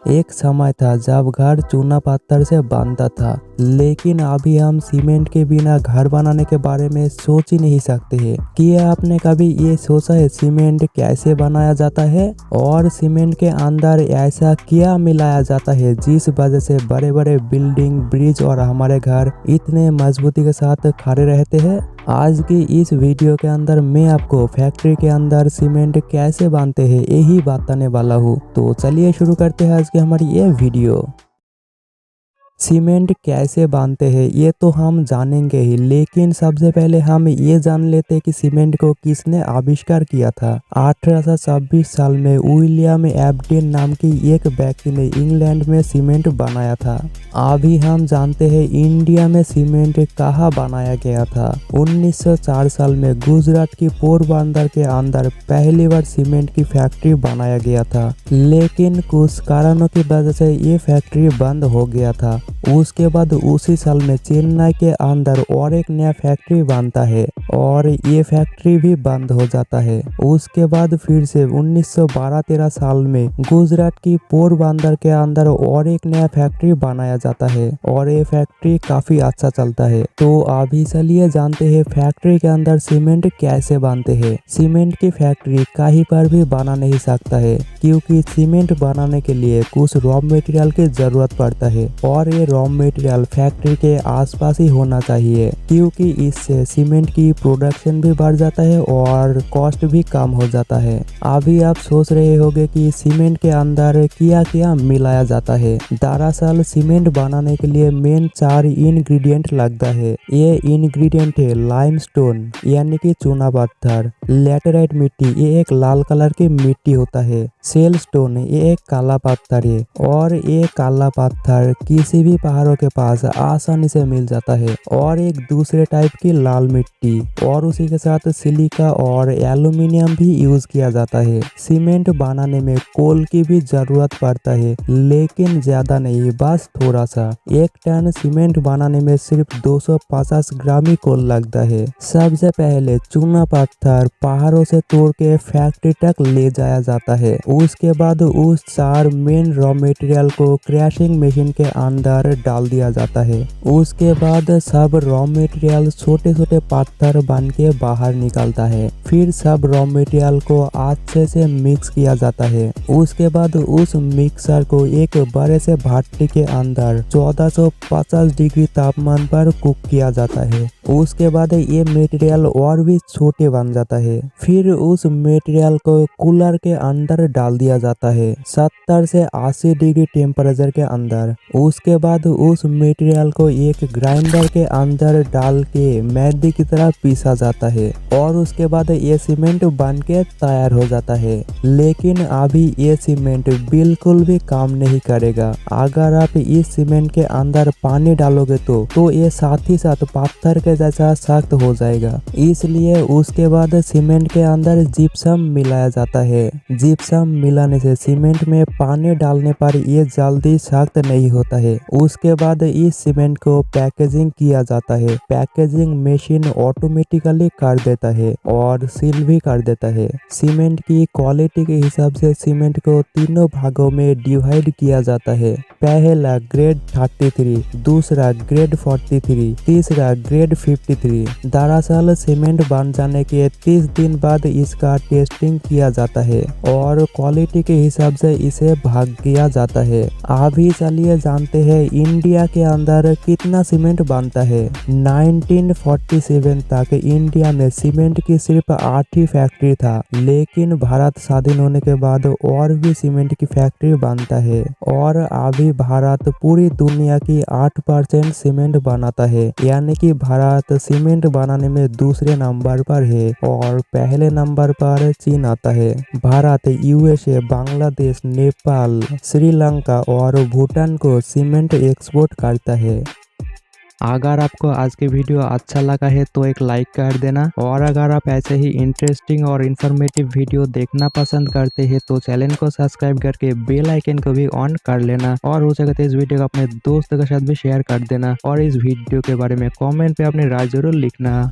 एक समय था जब घर चूना पत्थर से बनता था, लेकिन अभी हम सीमेंट के बिना घर बनाने के बारे में सोच ही नहीं सकते हैं। क्या आपने कभी ये सोचा है सीमेंट कैसे बनाया जाता है और सीमेंट के अंदर ऐसा क्या मिलाया जाता है जिस वजह से बड़े बड़े बिल्डिंग, ब्रिज और हमारे घर इतने मजबूती के साथ खड़े रहते हैं। आज की इस वीडियो के अंदर मैं आपको फैक्ट्री के अंदर सीमेंट कैसे बनते हैं यही बताने वाला हूँ। तो चलिए शुरू करते हैं आज की हमारी ये वीडियो। सीमेंट कैसे बनते हैं ये तो हम जानेंगे ही, लेकिन सबसे पहले हम ये जान लेते हैं कि सीमेंट को किसने आविष्कार किया था। 1826 साल में विलियम एबडेन नाम की एक व्यक्ति ने इंग्लैंड में सीमेंट बनाया था। अभी हम जानते हैं इंडिया में सीमेंट कहाँ बनाया गया था। 1904 साल में गुजरात की पोरबंदर के अंदर पहली बार सीमेंट की फैक्ट्री बनाया गया था, लेकिन कुछ कारणों की वजह से ये फैक्ट्री बंद हो गया था। उसके बाद उसी साल में चेन्नई के अंदर और एक नया फैक्ट्री बनता है और ये फैक्ट्री भी बंद हो जाता है। उसके बाद फिर से 1912-13 साल में गुजरात की पोरबंदर के अंदर और एक नया फैक्ट्री बनाया जाता है और ये फैक्ट्री काफी अच्छा चलता है। तो अभी चलिए जानते हैं फैक्ट्री के अंदर सीमेंट कैसे बनते हैं। सीमेंट की फैक्ट्री कहीं पर भी बना नहीं सकता है, क्योंकि सीमेंट बनाने के लिए कुछ रॉ मटेरियल की जरूरत पड़ता है और ये रॉ मटेरियल फैक्ट्री के आसपास ही होना चाहिए, क्योंकि इससे सीमेंट की प्रोडक्शन भी बढ़ जाता है और कॉस्ट भी कम हो जाता है। अभी आप सोच रहे होंगे कि सीमेंट के अंदर क्या क्या मिलाया जाता है। दरअसल सीमेंट बनाने के लिए मेन 4 इंग्रेडिएंट लगता है। ये इंग्रेडिएंट है लाइमस्टोन यानी कि चूना पत्थर, लैटेराइट मिट्टी ये एक लाल कलर की मिट्टी होता है, सेल स्टोन ये एक काला पत्थर है और ये काला पत्थर किसी भी पहाड़ों के पास आसानी से मिल जाता है, और एक दूसरे टाइप की लाल मिट्टी, और उसी के साथ सिलिका और एल्यूमिनियम भी यूज किया जाता है। सीमेंट बनाने में कोल की भी जरूरत पड़ता है, लेकिन ज्यादा नहीं, बस थोड़ा सा। 1 टन सीमेंट बनाने में सिर्फ 250 ग्राम ही कोल लगता है। सबसे पहले चूना पत्थर पहाड़ों से तोड़ के फैक्ट्री तक ले जाया जाता है। उसके बाद उस 4 मेन रॉ मटेरियल को क्रैशिंग मशीन के अंदर डाल दिया जाता है। उसके बाद सब रॉ मटेरियल छोटे छोटे पत्थर बन के बाहर निकलता है। फिर सब रॉ मटेरियल को अच्छे से मिक्स किया जाता है। उसके बाद उस मिक्सर को एक बड़े से भट्टी के अंदर 1450 डिग्री तापमान पर कुक किया जाता है। उसके बाद ये मटेरियल और भी छोटे बन जाता है। फिर उस मटेरियल को कूलर के अंदर डाल दिया जाता है 70 से 80 डिग्री टेम्परेचर के अंदर। उसके बाद उस मटेरियल को एक ग्राइंडर के अंदर डाल के मैदे की तरह पीसा जाता है और उसके बाद ये सीमेंट बन के तैयार हो जाता है। लेकिन अभी ये सीमेंट बिल्कुल भी काम नहीं करेगा। अगर आप इस सीमेंट के अंदर पानी डालोगे तो ये साथ ही साथ पत्थर के जैसा सख्त हो जाएगा। इसलिए उसके बाद सीमेंट के अंदर जिप्सम मिलाया जाता है। जिप्सम मिलाने से सीमेंट में पानी डालने पर ये जल्दी सख्त नहीं होता है। उसके बाद इस सीमेंट को पैकेजिंग किया जाता है। पैकेजिंग मशीन ऑटोमेटिकली कर देता है और सील भी कर देता है। सीमेंट की क्वालिटी के हिसाब से सीमेंट को तीनों भागों में डिवाइड किया जाता है। पहला ग्रेड 33, दूसरा ग्रेड 43, तीसरा ग्रेड 53। दरअसल सीमेंट बन जाने के 30 दिन बाद इसका टेस्टिंग किया जाता है और क्वालिटी के हिसाब से इसे भाग किया जाता है। अभी चलिए जानते हैं इंडिया के अंदर कितना सीमेंट बनता है। 1947 तक इंडिया में सीमेंट की सिर्फ 8 ही फैक्ट्री था, लेकिन भारत स्वाधीन होने के बाद और भी सीमेंट की फैक्ट्री बनता है और अभी भारत पूरी दुनिया की 8% सीमेंट बनाता है, यानी कि भारत सीमेंट बनाने में दूसरे नंबर पर है और पहले नंबर पर चीन आता है। भारत यूएसए, बांग्लादेश, नेपाल, श्रीलंका और भूटान को सीमेंट एक्सपोर्ट करता है। अगर आपको आज की वीडियो अच्छा लगा है तो एक लाइक कर देना, और अगर आप ऐसे ही इंटरेस्टिंग और इन्फॉर्मेटिव वीडियो देखना पसंद करते हैं तो चैनल को सब्सक्राइब करके बेल आइकन को भी ऑन कर लेना, और हो सके तो इस वीडियो को अपने दोस्तों के साथ भी शेयर कर देना, और इस वीडियो के बारे में कमेंट पे अपनी राय जरूर लिखना।